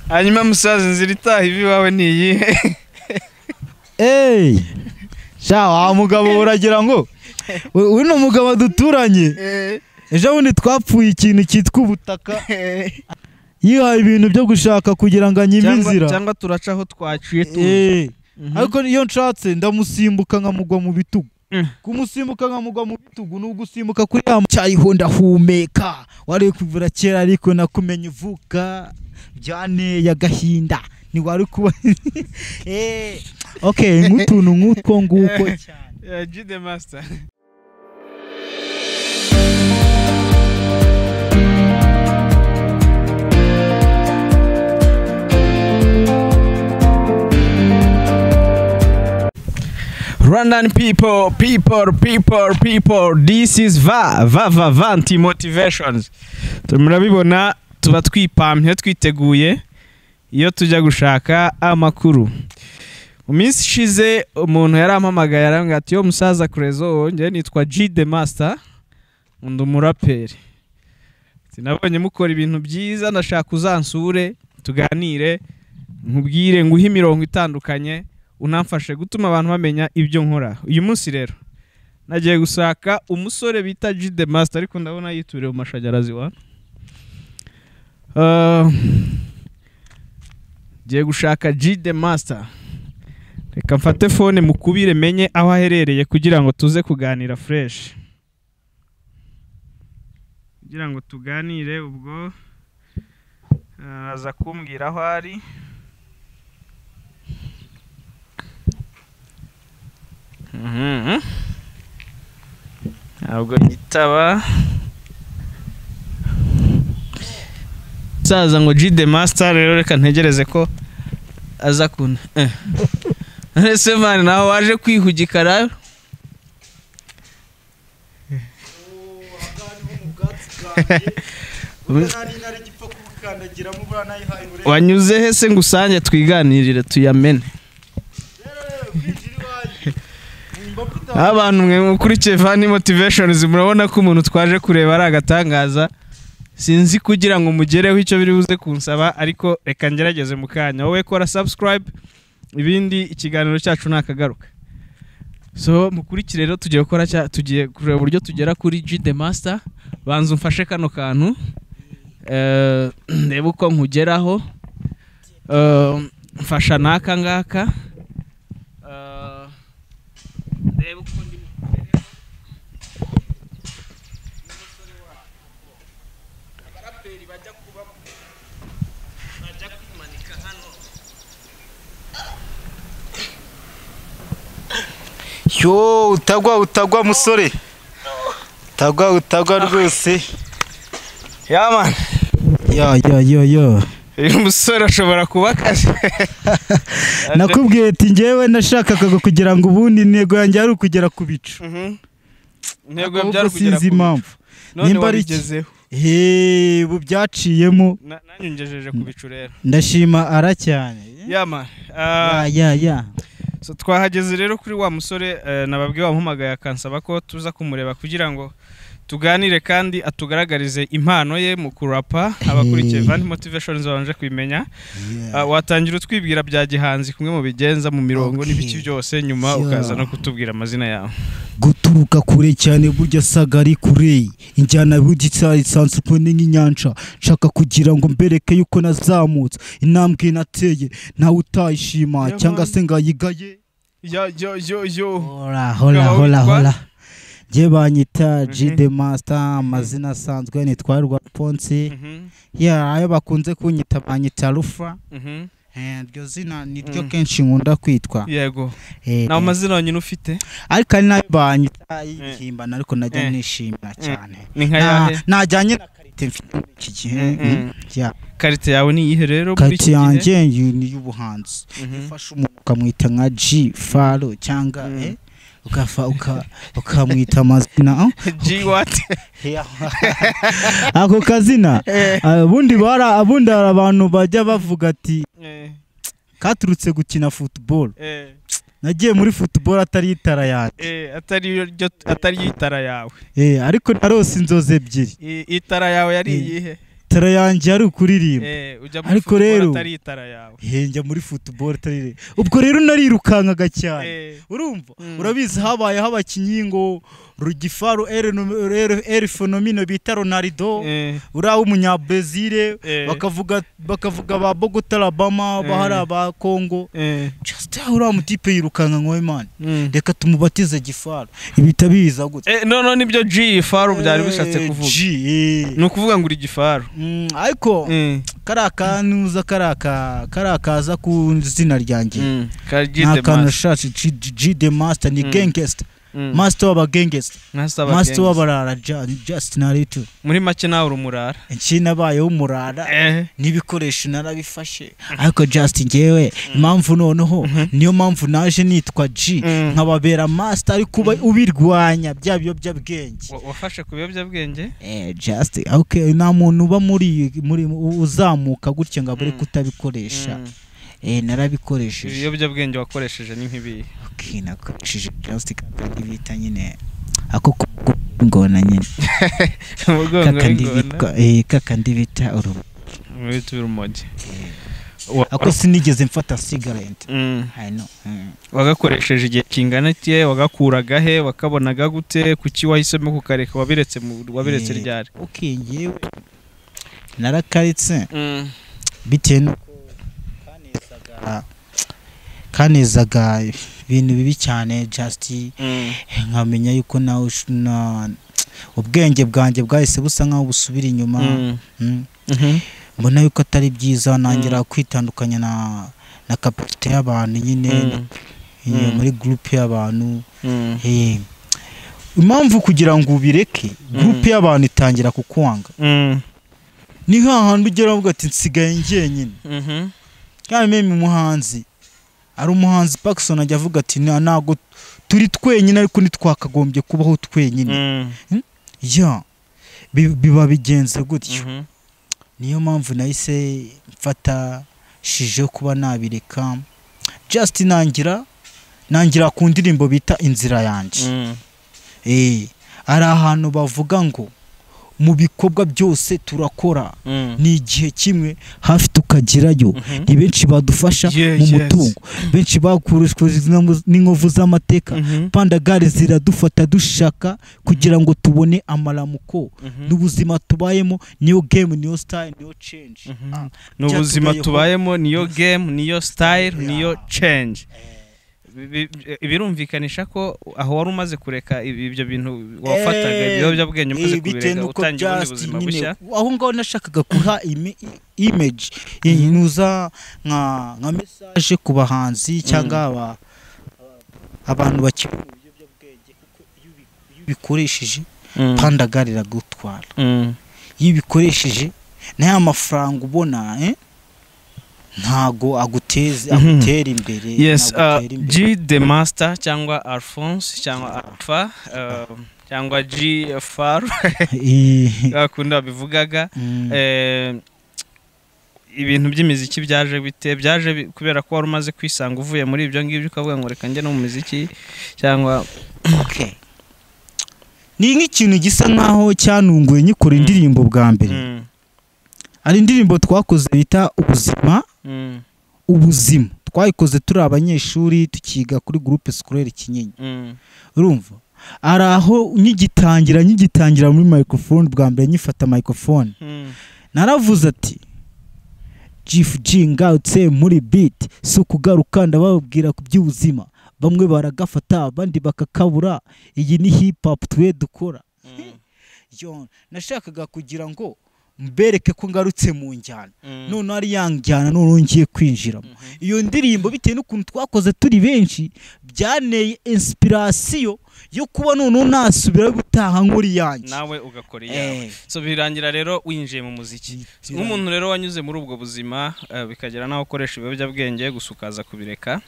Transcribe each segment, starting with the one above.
hanyuma musaza inzira itaha ibi wawe ni iyihe? sha wa mugabo uragira ngo uno mugabo duturanye ejo bundi twapfuye ikintu cyitwa ubutaka yihaye ibintu byo gushaka kugira ngo anyime inzira cyangwa turacaho twaciye ariko iyo nshatse ndamusimbuka nkamugwa mu bitugu kumusimbuka nkamugwa mu bitugu n'ugusimbuka kuri ya cyayiho ndahumeka wari kuvura kera ariko nakumenye uvuka byane yagahinda ni wari kuba okay nk'utuntu nk'utwo nguko cyane G the Master. Rwandan people, this is Vanti Motivations. Murabibona tuba twipampye twiteguye iyo tujya gushaka amakuru. Mu minsi ishize umuntu yarampamagaye arambwira ati yo musaza Kurezo njye nitwa G the Master undi umuraperi. Sinabonye mukora ibintu byiza ndashaka uzansure tuganire nkubwire nguhe imirongo itandukanye unamfashe gutuma abantu bamenya ibyo nkora. Uyu munsi rero nagiye gusaka umusore bita G the Master ariko ndabona yituriye mu mashanyarazi wa giye gushaka G the Master. Reka mfate phone mukubire menye aho aherereye kugira ngo tuze kuganira fresh. Kugira ngo tuganire ubwo aza kumbwira aho ari. Ntabwo yitaba. Saza ngo G the Master rero reka ntegereze ko aza kuna. Ese man naho waje kwihugika rero. Wanyuze hese ngusange twiganirire tuyamene. Abantu mwe mukurikiye Vanti Motivations murabona ko umuntu twaje kureba ari agatangaza. Sinzi kugira ngo mugereho icyo biri buze kunsaba ariko reka ngerageze mukanya. Wowe kora subscribe ibindi ikiganiro cyacu nakagaruka. So mukurikire rero tugiye gukora tugiye kureba uburyo tugera kuri G the Master. Banza umfashe kano kantu. Ndeba uko nkugeraho. Mfasha naka ngaka. Ndeba uko ndi abaraperi bajya kuba bajya kwimanika hano. Yo utagwa musore utagwa rwose Ya man yo uyu musore ashobora kuba kaje. nakubwiye ati njyewe nashakaga kugira ngo ubundi intego yanjye ari ukugera ku bicu. Intego yabyara kugera ku impamvu nimba arigezeho ubu byaciyemo nanyungejeje ku bicu rero ndashima ara cyane. Ya man so twahageze rero kuri wa musore nababwiye wampamagaye akansaba ko tuza kumureba kugira ngo tuganire kandi atugaragarize impano ye mu kurapa. Abakurikiye Vanti Motivations babanje kwimenya. Watangira utwibwira bya gihanzi kumwe mu bigenza mu mirongo n'ibiki byose nyuma ukaza no kutubwira amazina yawe. Guturuka kure cyane burya sagari kure injyana bugitsa isanzwe kone nk'inyanja nshaka kugira ngo mbereke yuko nazamutse intambwe nateye ntawe utayishima cyangwa se ngayigaye. Yo hola je banyita G the Master amazina asanzwe nitwa Rwaponsi. Ayo bakunze kunyita banyita Rufa. Iryo zina niryo kenshi nkunda kwitwa. Yego. Na amazina nyine ufite? Ariko ari nayo banyita yihimbana ariko najya nishimira cyane. Ni nka yahe? Najyanye na karite mfite iki gihe. Karite yawe ni ihe rero muri iki gihe? Karite yanjye ni y'ubuhanzi. Ifasha umuntu ukamwita nka G Faro cyangwa ukamwita amazina G what? Ako kazina ubundi abantu bajya bavuga ati katurutse gukina football. Nagiye muri football atari itara yanjye. Atari itara yawe. Ariko narose inzozi ebyiri. Itara yawe yari iyihe? tara yanjye ari ukuririmba ujya muri ariko rero atari itara yawe njya muri football atari ubwo rero narirukankaga cyane urumva urabizi habayeho abakinyi ngo Rugifaru El Fenomeno bita Ronaldo uriya w'umunyabrazil bakavuga ba Bogota Alabama bahari aba Congo just uriya mutipe yirukanka ngo man reka tumubatize Gifaru ibitabiza gute no nibyo Gifaru byari bishatse kuvuga ni ukuvuga ngo uri Gifaru ariko karakanuza karakaza ku zina ryanjye nakanashatse G the Master ni gangster Master waba gangster Master w'abarara just narito muri make nawe urumurara nabaye umurara n'ibikoresho narabifashe ariko just ngewe impamvu noneho niyo mpamvu naje nitwa G nkababera Master ari kuba ubirwanya bya biyobyabwenge wafashe ku biyobyabwenge just okay nta muntu uba muri uzamuka gutya ngo abure kutabikoresha narabikoresheje ibiyobyabwenge wakoresheje ni nk'ibi nakoresheje plastic kandi bita nyine ako ngona nyine kakandi bita urumogi ako sinigeze mfata cigarette I know wagakoresheje igihe kingana cye wagakuraga he wakabonaga gute kuki wahisemo kukareka wabiretse ryari okay ngewe narakaritse bitewe nuko kanezaga ibintu bibi cyane just nkamenya yuko nawe ubwenge bwanjye bwahise busa nkaho busubira inyuma mbona yuko atari byiza nangira kwitandukanya na kapite y'abantu nyine muri groupe y'abantu impamvu kugira ngo ubireke groupe y'abantu itangira kukwanga ni hahandi ugera uvuga ati nsigaye njyenyine kandi meme umuhanzi ari umuhanzi Paxson ajya avuga ati nago turi twenyine ariko nitwakagombye kubaho twenyine biba bigenze gutyo niyo mpamvu nahise mfata shije kuba nabireka just nangira ku ndirimbo bita inzira yanjye ari ahantu bavuga ngo mu bikorwa byose turakora ni igihe kimwe hafi tukagirayo ni benshi badufasha mu mutungo benshi bakurishwe n'inkovu z'amateka pandagare ziradufata dushaka kugira ngo tubone amaramuko n'ubuzima tubayemo niyo game niyo style niyo change n'ubuzima tubayemo niyo game niyo style niyo change birumvikanisha ko aho wari umaze kureka ibyo bintu wafataga ibiyobyabwenge umaze kubireka utangira ubundi buzima bushya aho ngaho nashakaga kuha image inuza nka message ku bahanzi cyangwa abantu bakiri mu biyobyabwenge kuko iyo bikoresheje pandagarira gutwara iyo bikoresheje n'aya mafaranga ubona ntago agutera imbere yes G the Master cyangwa Alphonse cyangwa Alpha cyangwa GFR akunda bivugaga ibintu by'imiziki byaje kubera ko wari umaze kwisanga uvuye muri ibyo ngibyo ukavuga ngo reka njye no mu muziki cyangwa ni nk'ikintu gisa nkaho cyanunguye nyikora indirimbo bwa mbere ari indirimbo twakoze bita ubuzima twayikoze turi abanyeshuri tukiga kuri groupe scolaire Kinyinya urumva araho nyigitangira muri microphone bwa mbere nyifata microphone naravuze ati G ngautse muri beat so kugaruka ndababwira ku by'ubuzima bamwe baragafata abandi bakakabura iyi ni hip hop twe dukora nashakaga kugira ngo mbereke ko ngarutse mu njyana none ari yanjyana none ngiye kwinjiramo iyo ndirimbo bitewe n'ukuntu twakoze turi benshi byaneye inspiration yo kuba none nasubira gutaha nkuri yanjye nawe ugakora yawe so birangira rero winjiye mu muziki nk'umuntu rero wanyuze muri ubwo buzima bikagera naho ukoresha ibiyobyabwenge gusukaza kubireka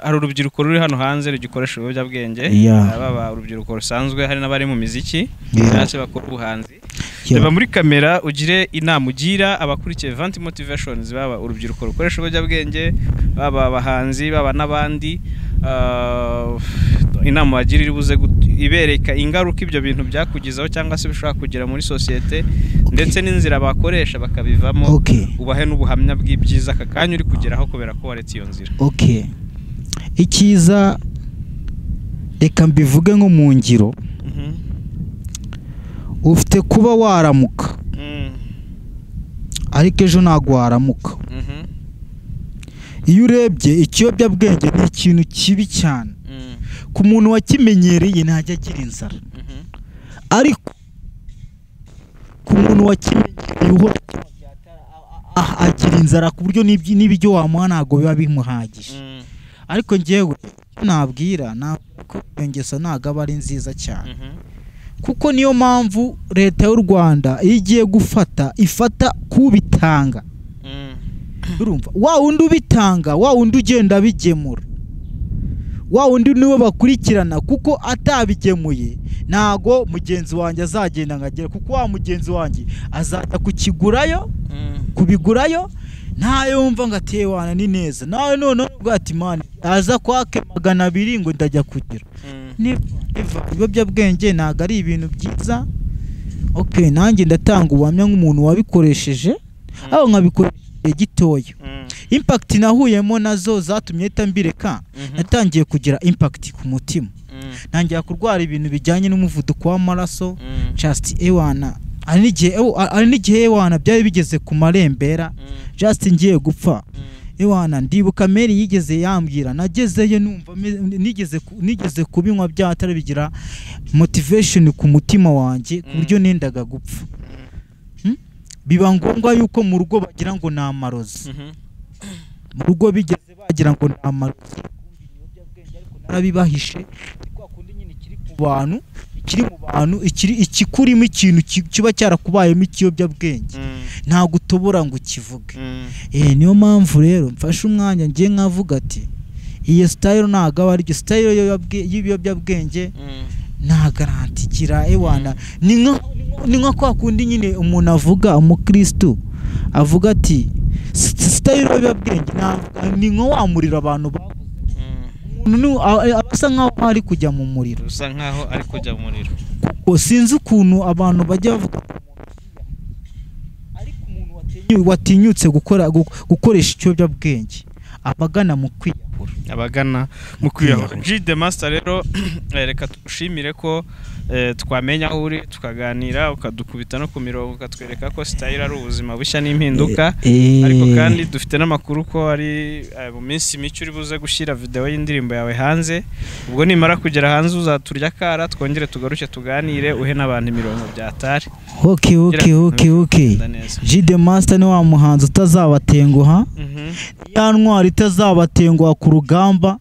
hari urubyiruko ruri hano hanze rugikoresha ibiyobyabwenge baba urubyiruko rusanzwe hari n'abari mu miziki cyangwa bakora ubuhanzi reba muri kamera ugire inama ugira abakurikiye Vanti Motivations baba urubyiruko rukoresha ibiyobyabwenge baba abahanzi baba n'abandi inama bagirira ibuze ibereka ingaruka ibyo bintu byakugizaho cyangwa se bishobora kugira muri societe ndetse ndetse n'inzira bakoresha bakabivamo Okay. ubahe n'ubuhamya bw'ibyiza aka kanya uri kugeraho kubera ko waretse iyo nzira. Okay. Ikiza reka mbivuge nko mu ngiro ufite kuba waramuka ariko ejo ntabwo waramuka. Iyo urebye ikiyobyabwenge ni ikintu kibi cyane ku muntu wakimenyereye ntajya agira inzara, ariko ku muntu wakimenyereye agira inzara ku buryo n'ibyo wamuha ntabwo biba bimuhagije. Ariko njyewe nabwira ko iyo ngeso ntabwo aba ari nziza cyane, kuko niyo mpamvu leta y'u Rwanda iyo igiye gufata ifata kubitanga. Urumva wa wundi ubitanga, wa wundi ugenda bigemura, wa wundi niwe bakurikirana, kuko atabigemuye ntago mugenzi wanjye azagenda ngagera, kuko wa mugenzi wanjye azajya kukigurayo kubigurayo ntayo yumva ngo atewana ni neza, nawe none ubwo ati man aza kwake 200 ngo ndajya kugira ibiyobyabwenge ntago ari ibintu byiza. Okay, nanjye ndatanga ubuhamya nk'umuntu wabikoresheje aho nkabikoresheje gitoya. Impact nahuyemo nazo zatumye tambireka, natangiye kugira impact ku mutima, nangiye kurwara ibintu bijyanye n'umuvuduko w'amaraso, just ewana ari n'igihe ewana byari bigeze ku marembera, just ngiye gupfa. Ewana ndibuka Mary yigeze yambwira, nagezeyo numva nigeze kubinywa byatara bigira motivation ku mutima wanjye ku buryo nendaga gupfa. Biba ngombwa yuko mu rugo bagira ngo ni amarozi, mu rugo bigeze bagira ngo ni amarozi, ariko narabibahishe. Kwa kundi nyine kiri ku bantu, kiri mu bantu, ikikurimo ikintu kiba cyarakubayemo ikiyobyabwenge ntabwo utobora ngo ukivuge. Niyo mpamvu rero mfashe umwanya ngiye nkavuga ati iyi style ntabwo aba ari style y'ibiyobyabwenge, nta garanti gira. Ewana ni nka kwa kundi nyine umuntu avuga, umukristo avuga ati style y'ibiyobyabwenge ni nko wamurira abantu bavuze. Umuntu asa nkaho ari kujya mu muriro, usa nkaho ari kujya mu muriro. Kuko sinzi ukuntu abantu bajya bavuga, ariko umuntu watinyutse gukoresha ikiyobyabwenge abagana mu kwiyahura. G The Master rero reka tushimire ko twamenya aho uri tukaganira, ukadukubita no ku mirongo, ukatwereka ko style ari ubuzima bushya n'impinduka. Ariko kandi dufite n'amakuru ko ari mu minsi mike uri buze gushyira video y'indirimbo yawe hanze. Ubwo nimara kugera hanze uzaturya kara, twongere tugaruke tuganire, uhe n'abantu imirongo byatari. Okay. G The Master ni wa muhanzi utazabatenguha, ya ntwari itazabatenguha ku rugamba,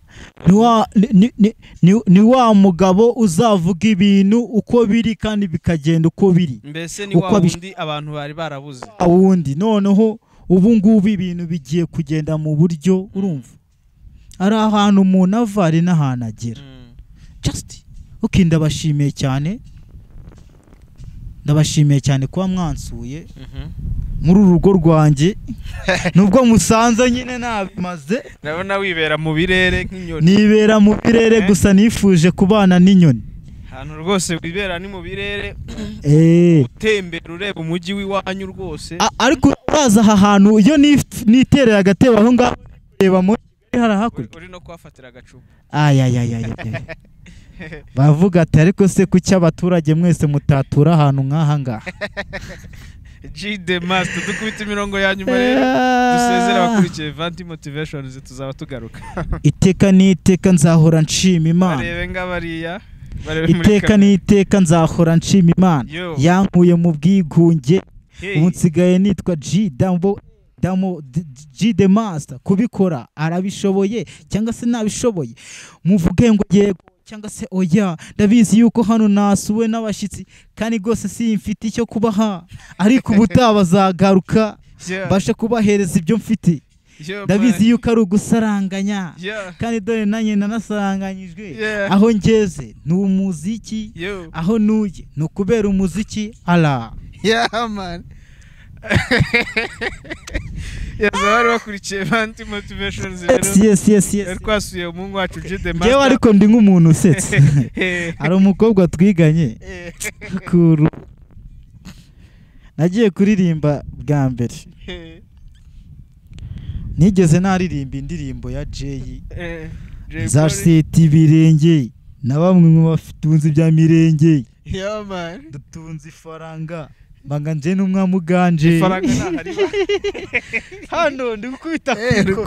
ni wa mugabo uzavuga ibintu uko biri kandi bikagenda uko biri. Mbese ni wa wundi abantu bari barabuze, wundi noneho ubu ngubu ibintu bigiye kugenda mu buryo, urumva ari ahantu umuntu ava ari n'ahantu agera. Just okay, ndabashimiye cyane kuba mwansuye muri urugo rwanjye, nubwo musanze nyine nabimaze. Nabona wibera mu birere nk'inyoni. Nibera mu birere gusa nifuje kubana n'inyoni. Ahantu rwose wibera ni mu birere, utembera ureba umujyi w'iwanyu rwose. Ariko uraza aha hantu iyo niterera agatebo aho ngaho kureba mu harahakurya, uri no kuhafatira agacupa. Bavuga ati ariko se kuki abaturage mwese mutatura ahantu nk'aha ngaha. G The Master dukubita imirongo ya nyuma rero dusezera abakurikiye Vanti Motivations, tuzaba tugaruka. Iteka n'iteka nzahora nshima Imana, barebe ngabariya iteka n'iteka nzahora nshima Imana yankuye mu bwigunge. Ubu nsigaye nitwa G The Master. Kubikora arabishoboye cyangwa se nabishoboye, muvuge ngo yego cyangwa se oya. Ndabizi yuko hano nasuwe n'abashyitsi kandi rwose simfite icyo kubaha, ariko ubutabazagaruka bashe kubahereza ibyo mfite. Ndabizi yuko ari ugusaranganya, kandi dore nanjye nanasaranganyijwe. Aho ngeze ni umuziki, aho nuye ni ukubera umuziki. Man. Yazabari wakurikiye Vanti Motivations rero. Yes. Twasuye umungu wacu G The Master. Yewe ariko ndi nk'umuntu usetse. Ari umukobwa twiganye. Kuru. nagiye kuririmba bwa mbere nigeze naririmba indirimbo ya Jay zaseti ibirenge na bamwe mu batunzi bya mirenge dutunze ifaranga mbanga nje n'umwami uganje ifaranga ntahari hano ndi gukubita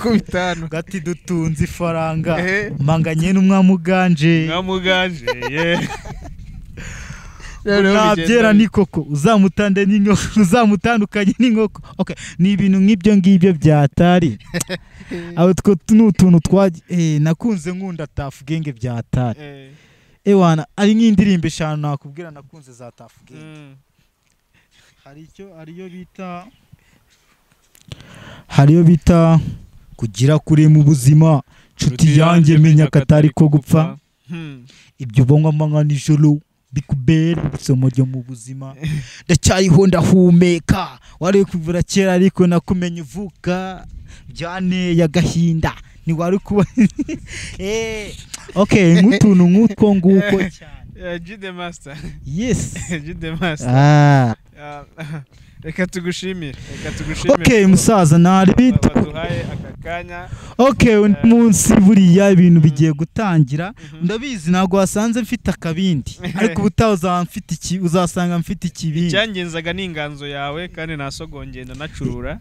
kubitano gati dutunze ifaranga mbanga nye n'umwami uganje nabyera ni koko uzamutande n'inkoko uzamutandukanye n'inkoko okay ni ibintu nk'ibyo ngibyo byatari abo n'utuntu nakunze nkunda Tuff Gang byatari ewana ari nk'indirimbo 5 nakubwira nakunze za Tuff Gang hariyo bita kugira kure mu buzima nshuti yanjye menya katari ko gupfa ibyo bonwa nijoro bikubera isomo ryo mu buzima ndacyariho ndahumeka wari kuvura kera ariko nakumenye uvuka byane yagahinda ni wari kuba okay nk'utuntu nk'utwo nguko cyane G the Master yes G the Master reka tugushimire okay musaza nari baduhaye akakanya okay umunsi buriya ibintu bigiye gutangira ndabizi nago wasanze mfite akabindi ariko ubutaha uzasanga mfite ikibindi cyangenzaga n'inganzo yawe kandi nasogongenda nacurura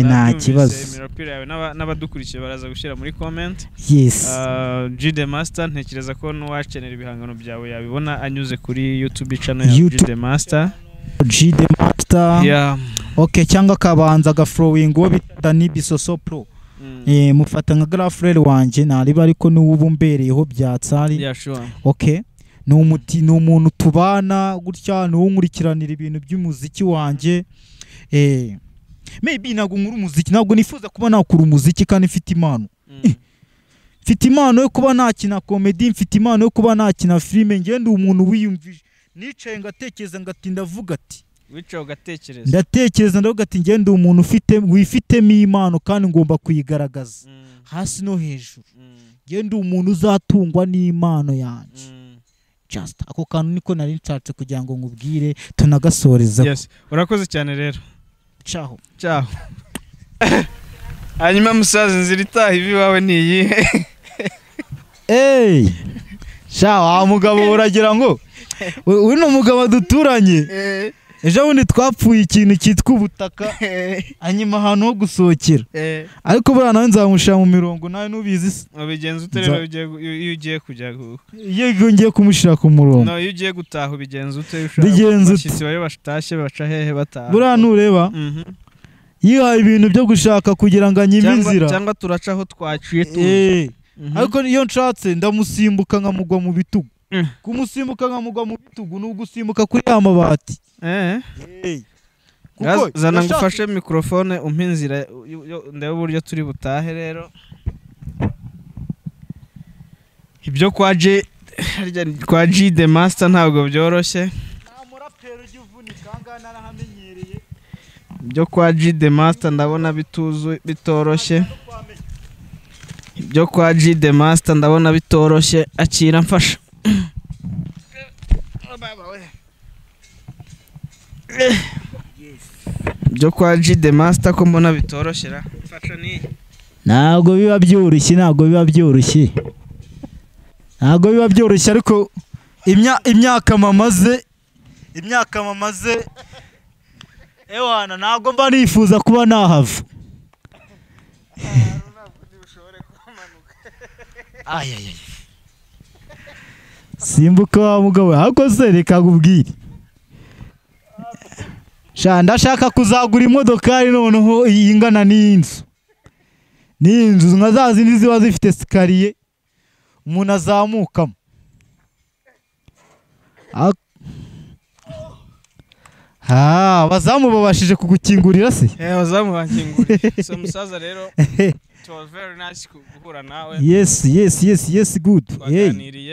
nta kibazo imipira yawe n'abadukurikiye baraza gushyira muri comment yes G the Master ntekereza ko n'uwakenera ibihangano byawe yabibona anyuze kuri YouTube channel ya G the Master G the Master yeah okay cyangwa kabanza gaflowing wo bita ni Bisoso Pro mufata nka grafrere wanje nari ariko n'ubumbereyeho byatsari yeah sure okay ni umuntu tubana gutya n'unkurikiranira ibintu by'umuziki wanje maybe nago nkuru umuziki ntabwo nifuza kuba nakura umuziki kandi mfite impano mfite impano yo kuba nakina comedy mfite impano yo kuba nakina filime ngende umuntu wiyumvije nicaye ngatekereza ngatinda vuga ati wicaye ugatekereza ndatekereza ndavuga ati ngende umuntu wifitemo impano kandi ngomba kuyigaragaza hasi no hejuru ngende umuntu uzatungwa n'impano yanjye just ako kantu niko nari nshatse kugira ngo nkubwire tunagasoreza yes urakoze cyane rero ciao hanyuma musaza nzira itaha ibi wawe ni iyi ciao mugabo uragira ngo uno mugabo duturanye ejo bundi twapfuye ikintu cyitwa ubutaka anyuma ahantu ho gusohokera ariko buriya nawe nzamushira mu mirongo nawe nubizi ubigenza uterera iyo ugiye kujya iyo ngiye kumushira ku murongo no iyo ugiye gutaha ubigenza ute bigenza bayo batashye baca hehe bataha buriya nureba yihaye ibintu byo gushaka kugira ngo anyime inzira cyangwa turacaho twaciye tuzi ariko iyo nshatse ndamusimbuka nkamugwa mu bitugu kumusimbuka nkamugwa mu bitugu n'ugusimbuka kuri ya mabati zana ngufashe microphone umpe inzira ndebe uburyo turi butahe rero ibyo kwa G the Master ntabwo byoroshye ibyo kwa G the Master ndabona bitoroshye ibyo kwa G the Master ndabona bitoroshye akira mfasha ibyo kwa G the Master ko mbona bitoroshye mfasha ni ntabwo biba byoroshye ariko imyaka mamaze ewana ntabwo mba nifuza kuba nahava simbuka wa mugabo ariko se reka nkubwire ndashaka kuzagura imodokari noneho ingana n'inzu nka za zindi ziba zifite sikariye umuntu azamukamo abazamu babashije kugukingurira se abazamu bakinguriye so musaza rero it was very nice guhura nawe yes good twaganiriye